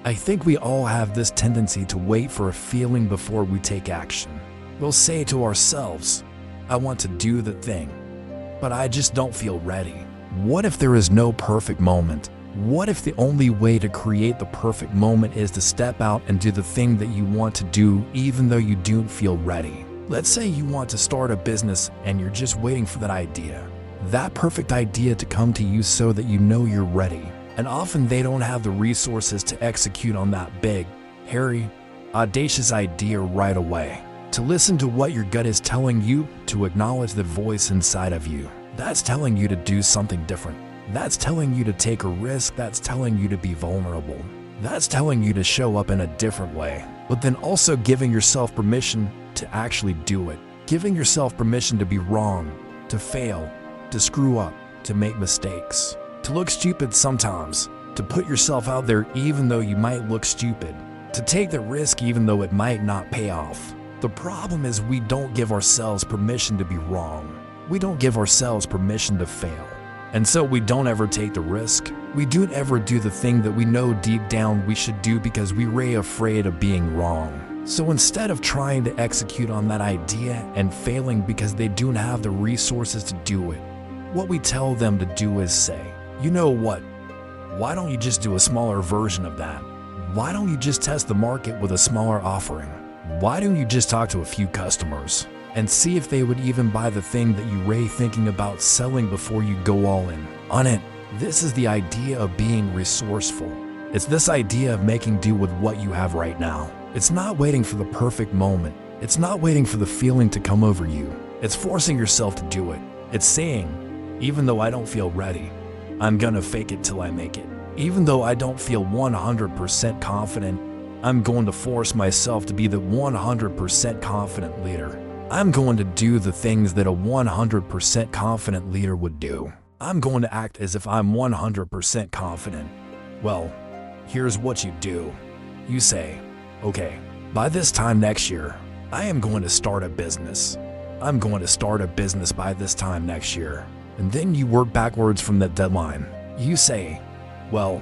I think we all have this tendency to wait for a feeling before we take action. We'll say to ourselves, I want to do the thing, but I just don't feel ready. What if there is no perfect moment? What if the only way to create the perfect moment is to step out and do the thing that you want to do even though you don't feel ready? Let's say you want to start a business and you're just waiting for that idea. That perfect idea to come to you so that you know you're ready. And often they don't have the resources to execute on that big, hairy, audacious idea right away. To listen to what your gut is telling you, to acknowledge the voice inside of you. That's telling you to do something different. That's telling you to take a risk. That's telling you to be vulnerable. That's telling you to show up in a different way. But then also giving yourself permission to actually do it. Giving yourself permission to be wrong, to fail, to screw up, to make mistakes, to look stupid sometimes, to put yourself out there even though you might look stupid, to take the risk even though it might not pay off. The problem is we don't give ourselves permission to be wrong. We don't give ourselves permission to fail. And so we don't ever take the risk. We don't ever do the thing that we know deep down we should do because we're afraid of being wrong. So instead of trying to execute on that idea and failing because they don't have the resources to do it, what we tell them to do is say, you know what? Why don't you just do a smaller version of that? Why don't you just test the market with a smaller offering? Why don't you just talk to a few customers and see if they would even buy the thing that you're thinking about selling before you go all in on it? This is the idea of being resourceful. It's this idea of making do with what you have right now. It's not waiting for the perfect moment. It's not waiting for the feeling to come over you. It's forcing yourself to do it. It's saying, even though I don't feel ready, I'm gonna fake it till I make it. Even though I don't feel 100% confident, I'm going to force myself to be the 100% confident leader. I'm going to do the things that a 100% confident leader would do. I'm going to act as if I'm 100% confident. Well, here's what you do. You say, okay, by this time next year, I am going to start a business. I'm going to start a business by this time next year. And then you work backwards from that deadline. You say, well,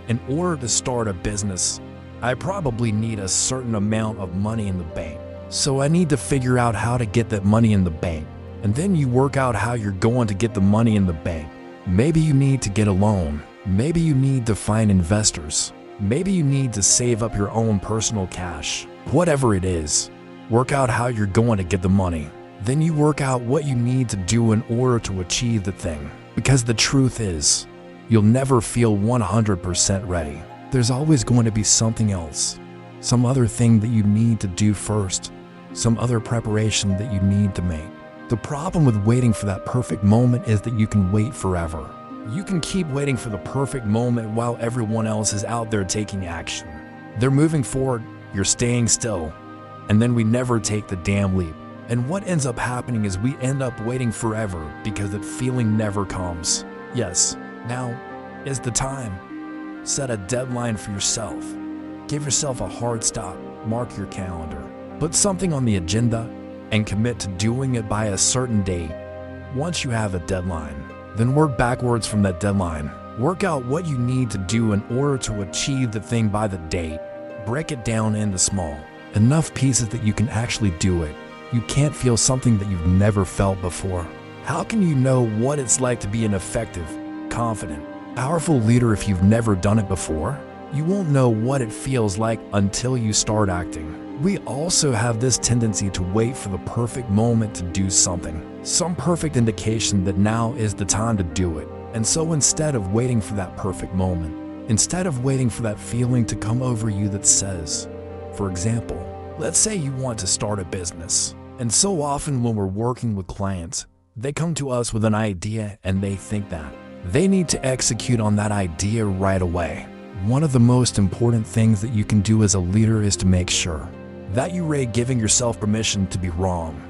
in order to start a business, I probably need a certain amount of money in the bank. So I need to figure out how to get that money in the bank. And then you work out how you're going to get the money in the bank. Maybe you need to get a loan. Maybe you need to find investors. Maybe you need to save up your own personal cash. Whatever it is, work out how you're going to get the money. Then you work out what you need to do in order to achieve the thing. Because the truth is, you'll never feel 100% ready. There's always going to be something else, some other thing that you need to do first, some other preparation that you need to make. The problem with waiting for that perfect moment is that you can wait forever. You can keep waiting for the perfect moment while everyone else is out there taking action. They're moving forward, you're staying still, and then we never take the damn leap. And what ends up happening is we end up waiting forever because that feeling never comes. Yes, now is the time. Set a deadline for yourself. Give yourself a hard stop. Mark your calendar. Put something on the agenda and commit to doing it by a certain date. Once you have a deadline, then work backwards from that deadline. Work out what you need to do in order to achieve the thing by the date. Break it down into small, enough pieces that you can actually do it. You can't feel something that you've never felt before. How can you know what it's like to be an effective, confident, powerful leader if you've never done it before? You won't know what it feels like until you start acting. We also have this tendency to wait for the perfect moment to do something, some perfect indication that now is the time to do it. And so instead of waiting for that perfect moment, instead of waiting for that feeling to come over you that says, for example, let's say you want to start a business. And so often when we're working with clients, they come to us with an idea and they think that they need to execute on that idea right away. One of the most important things that you can do as a leader is to make sure that you're giving yourself permission to be wrong.